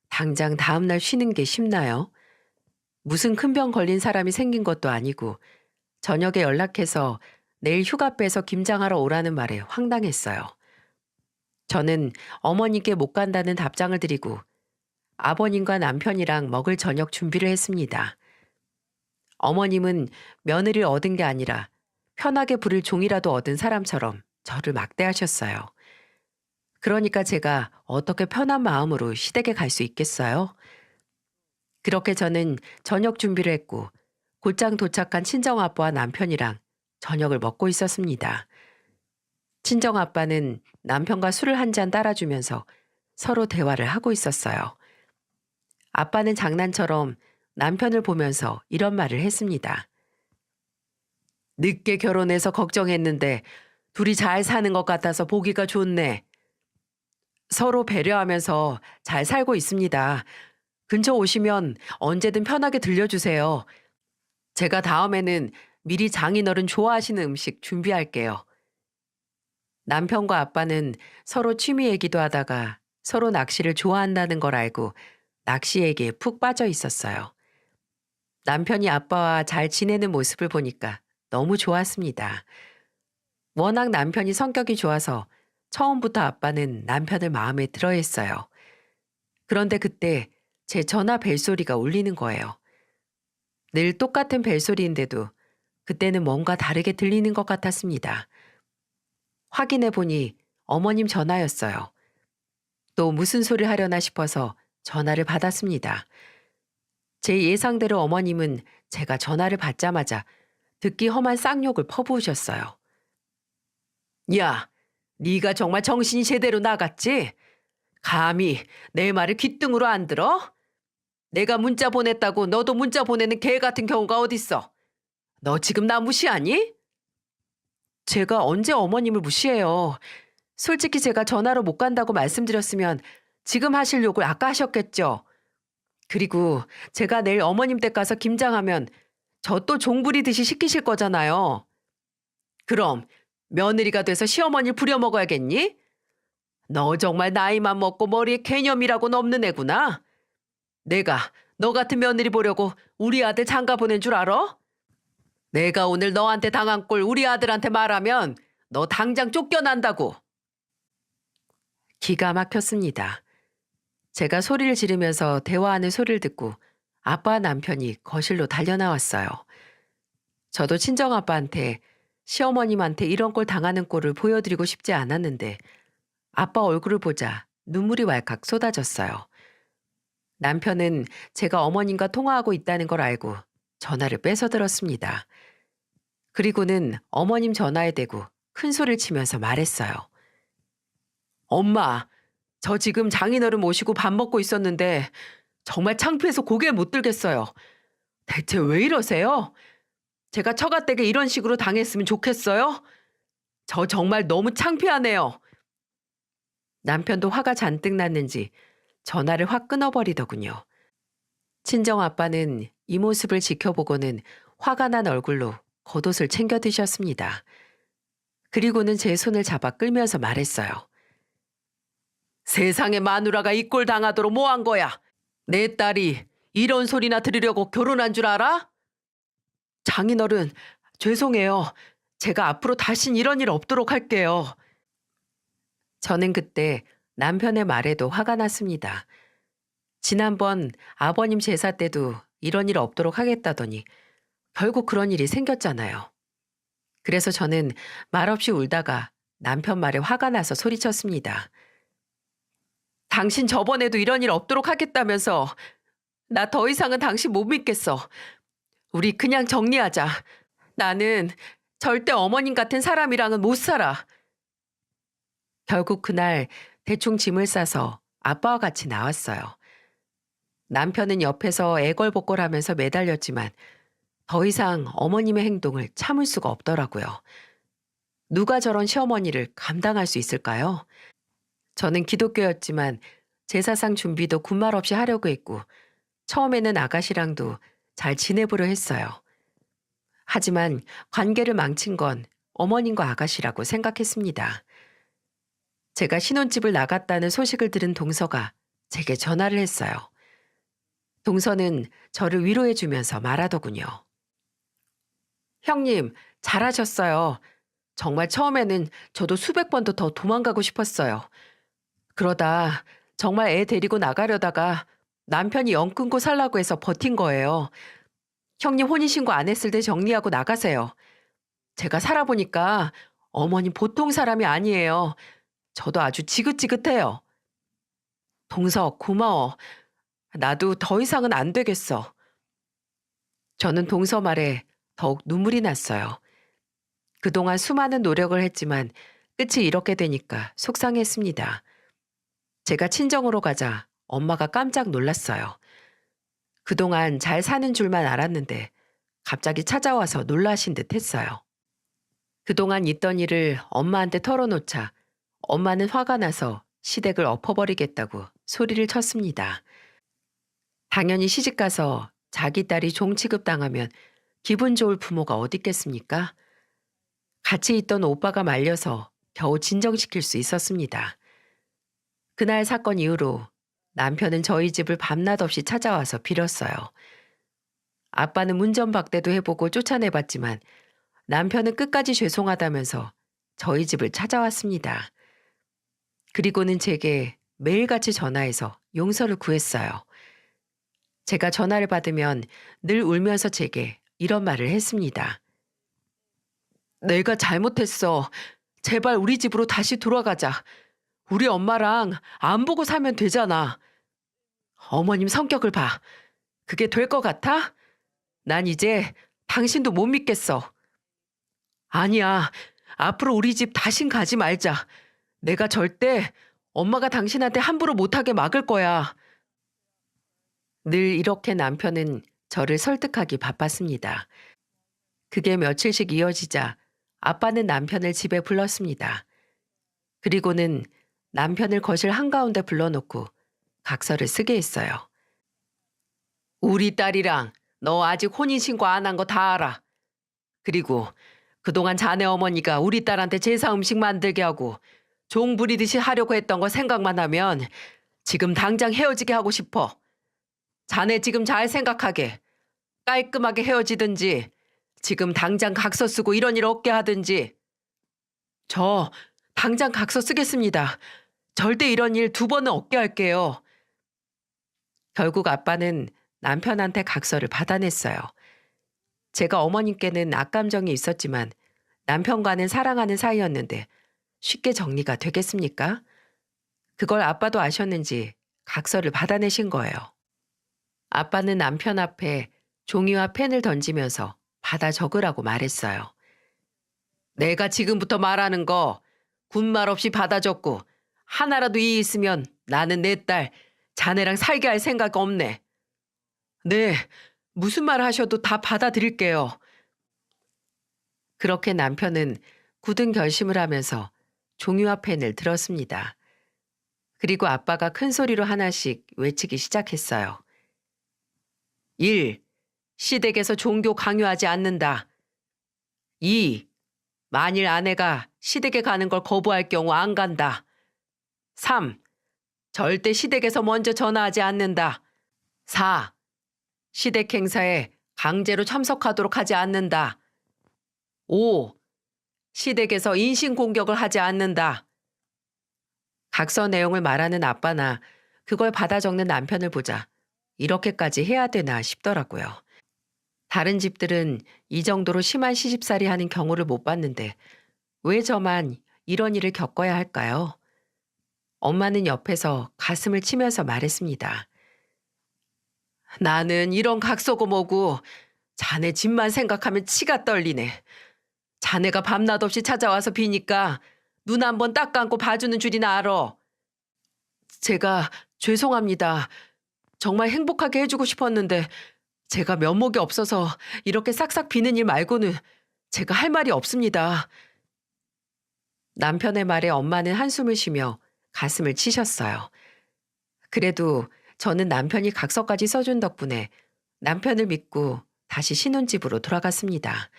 당장 다음날 쉬는 게 쉽나요? 무슨 큰 병 걸린 사람이 생긴 것도 아니고 저녁에 연락해서 내일 휴가 빼서 김장하러 오라는 말에 황당했어요. 저는 어머니께 못 간다는 답장을 드리고 아버님과 남편이랑 먹을 저녁 준비를 했습니다. 어머님은 며느리를 얻은 게 아니라 편하게 부릴 종이라도 얻은 사람처럼 저를 막대하셨어요. 그러니까 제가 어떻게 편한 마음으로 시댁에 갈 수 있겠어요? 그렇게 저는 저녁 준비를 했고 곧장 도착한 친정아빠와 남편이랑 저녁을 먹고 있었습니다. 친정아빠는 남편과 술을 한 잔 따라주면서 서로 대화를 하고 있었어요. 아빠는 장난처럼 남편을 보면서 이런 말을 했습니다. 늦게 결혼해서 걱정했는데 둘이 잘 사는 것 같아서 보기가 좋네. 서로 배려하면서 잘 살고 있습니다. 근처 오시면 언제든 편하게 들려주세요. 제가 다음에는 미리 장인어른 좋아하시는 음식 준비할게요. 남편과 아빠는 서로 취미 얘기도 하다가 서로 낚시를 좋아한다는 걸 알고 낚시 얘기에 푹 빠져 있었어요. 남편이 아빠와 잘 지내는 모습을 보니까 너무 좋았습니다. 워낙 남편이 성격이 좋아서 처음부터 아빠는 남편을 마음에 들어 했어요. 그런데 그때 제 전화 벨소리가 울리는 거예요. 늘 똑같은 벨소리인데도 그때는 뭔가 다르게 들리는 것 같았습니다. 확인해 보니 어머님 전화였어요. 또 무슨 소리를 하려나 싶어서 전화를 받았습니다. 제 예상대로 어머님은 제가 전화를 받자마자 듣기 험한 쌍욕을 퍼부으셨어요. 야, 네가 정말 정신이 제대로 나갔지? 감히 내 말을 귓등으로 안 들어? 내가 문자 보냈다고 너도 문자 보내는 개 같은 경우가 어딨어? 너 지금 나 무시하니? 제가 언제 어머님을 무시해요. 솔직히 제가 전화로 못 간다고 말씀드렸으면 지금 하실 욕을 아까 하셨겠죠. 그리고 제가 내일 어머님 댁 가서 김장하면 저 또 종부리듯이 시키실 거잖아요. 그럼 며느리가 돼서 시어머니를 부려먹어야겠니? 너 정말 나이만 먹고 머리에 개념이라고는 없는 애구나. 내가 너 같은 며느리 보려고 우리 아들 장가 보낸 줄 알아? 내가 오늘 너한테 당한 꼴 우리 아들한테 말하면 너 당장 쫓겨난다고. 기가 막혔습니다. 제가 소리를 지르면서 대화하는 소리를 듣고 아빠와 남편이 거실로 달려나왔어요. 저도 친정아빠한테 시어머님한테 이런 꼴 당하는 꼴을 보여드리고 싶지 않았는데 아빠 얼굴을 보자 눈물이 왈칵 쏟아졌어요. 남편은 제가 어머님과 통화하고 있다는 걸 알고 전화를 뺏어들었습니다. 그리고는 어머님 전화에 대고 큰 소리를 치면서 말했어요. 엄마, 저 지금 장인어른 모시고 밥 먹고 있었는데 정말 창피해서 고개를 못 들겠어요. 대체 왜 이러세요? 제가 처가댁에 이런 식으로 당했으면 좋겠어요? 저 정말 너무 창피하네요. 남편도 화가 잔뜩 났는지 전화를 확 끊어버리더군요. 친정아빠는 이 모습을 지켜보고는 화가 난 얼굴로 겉옷을 챙겨 드셨습니다. 그리고는 제 손을 잡아 끌면서 말했어요. 세상에 마누라가 이 꼴 당하도록 뭐 한 거야? 내 딸이 이런 소리나 들으려고 결혼한 줄 알아? 장인어른, 죄송해요. 제가 앞으로 다신 이런 일 없도록 할게요. 저는 그때 남편의 말에도 화가 났습니다. 지난번 아버님 제사 때도 이런 일 없도록 하겠다더니 결국 그런 일이 생겼잖아요. 그래서 저는 말없이 울다가 남편 말에 화가 나서 소리쳤습니다. 당신 저번에도 이런 일 없도록 하겠다면서 나 더 이상은 당신 못 믿겠어. 우리 그냥 정리하자. 나는 절대 어머님 같은 사람이랑은 못 살아. 결국 그날 대충 짐을 싸서 아빠와 같이 나왔어요. 남편은 옆에서 애걸복걸하면서 매달렸지만 더 이상 어머님의 행동을 참을 수가 없더라고요. 누가 저런 시어머니를 감당할 수 있을까요? 저는 기독교였지만 제사상 준비도 군말 없이 하려고 했고 처음에는 아가씨랑도 잘 지내보려 했어요. 하지만 관계를 망친 건 어머님과 아가씨라고 생각했습니다. 제가 신혼집을 나갔다는 소식을 들은 동서가 제게 전화를 했어요. 동서는 저를 위로해주면서 말하더군요. 형님, 잘하셨어요. 정말 처음에는 저도 수백 번도 더 도망가고 싶었어요. 그러다 정말 애 데리고 나가려다가 남편이 영 끊고 살라고 해서 버틴 거예요. 형님 혼인신고 안 했을 때 정리하고 나가세요. 제가 살아보니까 어머님 보통 사람이 아니에요. 저도 아주 지긋지긋해요. 동서, 고마워. 나도 더 이상은 안 되겠어. 저는 동서 말에 더욱 눈물이 났어요. 그동안 수많은 노력을 했지만 끝이 이렇게 되니까 속상했습니다. 제가 친정으로 가자 엄마가 깜짝 놀랐어요. 그동안 잘 사는 줄만 알았는데 갑자기 찾아와서 놀라신 듯 했어요. 그동안 있던 일을 엄마한테 털어놓자 엄마는 화가 나서 시댁을 엎어버리겠다고 소리를 쳤습니다. 당연히 시집가서 자기 딸이 종 취급당하면 기분 좋을 부모가 어디 있겠습니까? 같이 있던 오빠가 말려서 겨우 진정시킬 수 있었습니다. 그날 사건 이후로 남편은 저희 집을 밤낮 없이 찾아와서 빌었어요. 아빠는 문전박대도 해보고 쫓아내봤지만 남편은 끝까지 죄송하다면서 저희 집을 찾아왔습니다. 그리고는 제게 매일같이 전화해서 용서를 구했어요. 제가 전화를 받으면 늘 울면서 제게 이런 말을 했습니다. 내가 잘못했어. 제발 우리 집으로 다시 돌아가자. 우리 엄마랑 안 보고 살면 되잖아. 어머님 성격을 봐. 그게 될 것 같아? 난 이제 당신도 못 믿겠어. 아니야. 앞으로 우리 집 다신 가지 말자. 내가 절대 엄마가 당신한테 함부로 못하게 막을 거야. 늘 이렇게 남편은 저를 설득하기 바빴습니다. 그게 며칠씩 이어지자 아빠는 남편을 집에 불렀습니다. 그리고는 남편을 거실 한가운데 불러놓고 각서를 쓰게 했어요. 우리 딸이랑 너 아직 혼인신고 안 한 거 다 알아. 그리고 그동안 자네 어머니가 우리 딸한테 제사 음식 만들게 하고 종 부리듯이 하려고 했던 거 생각만 하면 지금 당장 헤어지게 하고 싶어. 자네 지금 잘 생각하게. 깔끔하게 헤어지든지 지금 당장 각서 쓰고 이런 일 없게 하든지. 저 당장 각서 쓰겠습니다. 절대 이런 일 2번은 없게 할게요. 결국 아빠는 남편한테 각서를 받아냈어요. 제가 어머님께는 악감정이 있었지만 남편과는 사랑하는 사이였는데 쉽게 정리가 되겠습니까? 그걸 아빠도 아셨는지 각서를 받아내신 거예요. 아빠는 남편 앞에 종이와 펜을 던지면서 받아 적으라고 말했어요. 내가 지금부터 말하는 거 군말 없이 받아 적고 하나라도 이의 있으면 나는 내 딸 자네랑 살게 할 생각 없네. 네, 무슨 말 하셔도 다 받아들일게요. 그렇게 남편은 굳은 결심을 하면서 종이와 펜을 들었습니다. 그리고 아빠가 큰 소리로 하나씩 외치기 시작했어요. 1. 시댁에서 종교 강요하지 않는다. 2. 만일 아내가 시댁에 가는 걸 거부할 경우 안 간다. 3. 절대 시댁에서 먼저 전화하지 않는다. 4. 시댁 행사에 강제로 참석하도록 하지 않는다. 5. 시댁에서 인신공격을 하지 않는다. 각서 내용을 말하는 아빠나 그걸 받아 적는 남편을 보자 이렇게까지 해야 되나 싶더라고요. 다른 집들은 이 정도로 심한 시집살이 하는 경우를 못 봤는데 왜 저만 이런 일을 겪어야 할까요? 엄마는 옆에서 가슴을 치면서 말했습니다. 나는 이런 각서고 뭐고 자네 집만 생각하면 치가 떨리네. 자네가 밤낮 없이 찾아와서 비니까 눈 한번 딱 감고 봐주는 줄이나 알아. 제가 죄송합니다. 정말 행복하게 해주고 싶었는데 제가 면목이 없어서 이렇게 싹싹 비는 일 말고는 제가 할 말이 없습니다. 남편의 말에 엄마는 한숨을 쉬며 가슴을 치셨어요. 그래도 저는 남편이 각서까지 써준 덕분에 남편을 믿고 다시 신혼집으로 돌아갔습니다.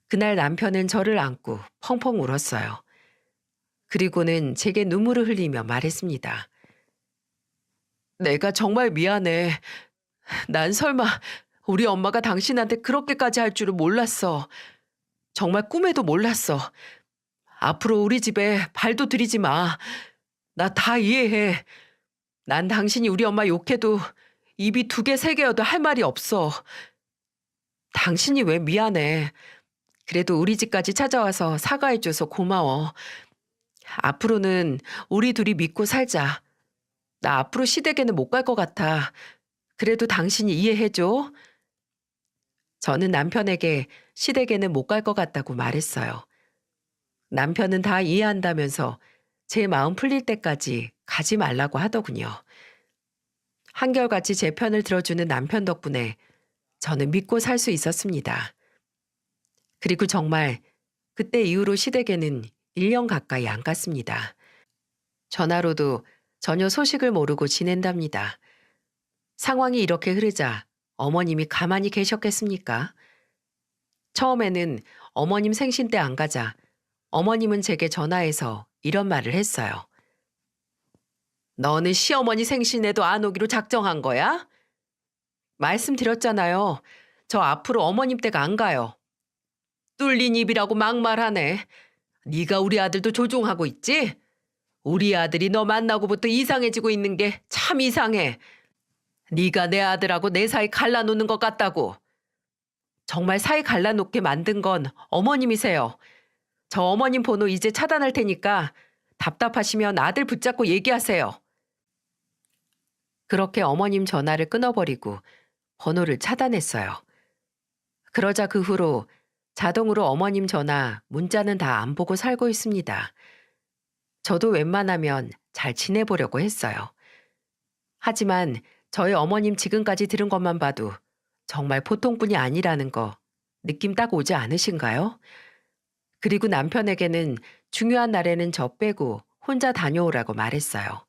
그날 남편은 저를 안고 펑펑 울었어요. 그리고는 제게 눈물을 흘리며 말했습니다. 내가 정말 미안해. 난 설마 우리 엄마가 당신한테 그렇게까지 할 줄은 몰랐어. 정말 꿈에도 몰랐어. 앞으로 우리 집에 발도 들이지 마. 나 다 이해해. 난 당신이 우리 엄마 욕해도 입이 2개, 3개여도 할 말이 없어. 당신이 왜 미안해. 그래도 우리 집까지 찾아와서 사과해줘서 고마워. 앞으로는 우리 둘이 믿고 살자. 나 앞으로 시댁에는 못 갈 것 같아. 그래도 당신이 이해해줘. 저는 남편에게 시댁에는 못 갈 것 같다고 말했어요. 남편은 다 이해한다면서 제 마음 풀릴 때까지 가지 말라고 하더군요. 한결같이 제 편을 들어주는 남편 덕분에 저는 믿고 살 수 있었습니다. 그리고 정말 그때 이후로 시댁에는 1년 가까이 안 갔습니다. 전화로도 전혀 소식을 모르고 지낸답니다. 상황이 이렇게 흐르자 어머님이 가만히 계셨겠습니까? 처음에는 어머님 생신 때 안 가자 어머님은 제게 전화해서 이런 말을 했어요. 너는 시어머니 생신에도 안 오기로 작정한 거야? 말씀드렸잖아요. 저 앞으로 어머님 댁 안 가요. 뚫린 입이라고 막말하네. 네가 우리 아들도 조종하고 있지? 우리 아들이 너 만나고부터 이상해지고 있는 게 참 이상해. 네가 내 아들하고 내 사이 갈라놓는 것 같다고. 정말 사이 갈라놓게 만든 건 어머님이세요. 저 어머님 번호 이제 차단할 테니까 답답하시면 아들 붙잡고 얘기하세요. 그렇게 어머님 전화를 끊어버리고 번호를 차단했어요. 그러자 그 후로 자동으로 어머님 전화, 문자는 다 안 보고 살고 있습니다. 저도 웬만하면 잘 지내보려고 했어요. 하지만 저희 어머님 지금까지 들은 것만 봐도 정말 보통분이 아니라는 거 느낌 딱 오지 않으신가요? 그리고 남편에게는 중요한 날에는 저 빼고 혼자 다녀오라고 말했어요.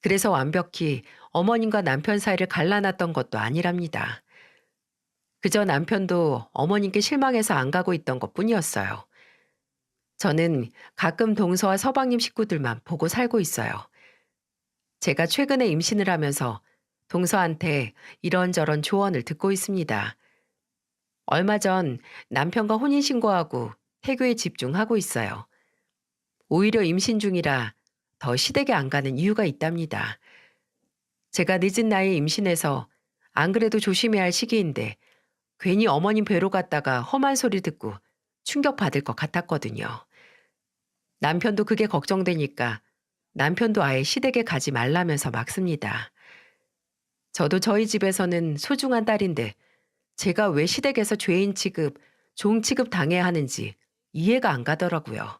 그래서 완벽히 어머님과 남편 사이를 갈라놨던 것도 아니랍니다. 그저 남편도 어머님께 실망해서 안 가고 있던 것뿐이었어요. 저는 가끔 동서와 서방님 식구들만 보고 살고 있어요. 제가 최근에 임신을 하면서 동서한테 이런저런 조언을 듣고 있습니다. 얼마 전 남편과 혼인신고하고 태교에 집중하고 있어요. 오히려 임신 중이라 더 시댁에 안 가는 이유가 있답니다. 제가 늦은 나이에 임신해서 안 그래도 조심해야 할 시기인데 괜히 어머님 뵈러 갔다가 험한 소리 듣고 충격받을 것 같았거든요. 남편도 그게 걱정되니까 남편도 아예 시댁에 가지 말라면서 막습니다. 저도 저희 집에서는 소중한 딸인데 제가 왜 시댁에서 죄인 취급, 종 취급 당해야 하는지 이해가 안 가더라고요.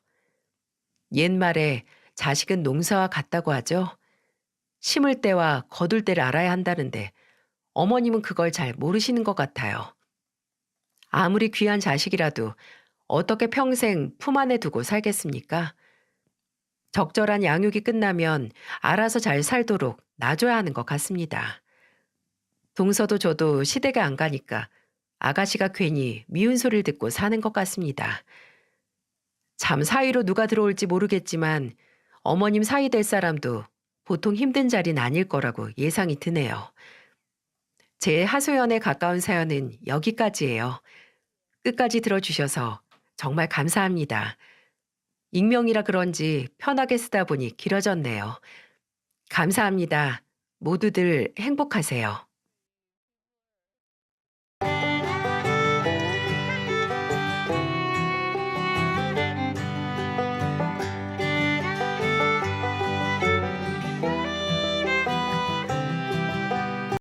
옛말에 자식은 농사와 같다고 하죠. 심을 때와 거둘 때를 알아야 한다는데 어머님은 그걸 잘 모르시는 것 같아요. 아무리 귀한 자식이라도 어떻게 평생 품 안에 두고 살겠습니까? 적절한 양육이 끝나면 알아서 잘 살도록 놔줘야 하는 것 같습니다. 동서도 저도 시댁에 안 가니까 아가씨가 괜히 미운 소리를 듣고 사는 것 같습니다. 참 사이로 누가 들어올지 모르겠지만 어머님 사이 될 사람도 보통 힘든 자리는 아닐 거라고 예상이 드네요. 제 하소연에 가까운 사연은 여기까지예요. 끝까지 들어주셔서 정말 감사합니다. 익명이라 그런지 편하게 쓰다 보니 길어졌네요. 감사합니다. 모두들 행복하세요.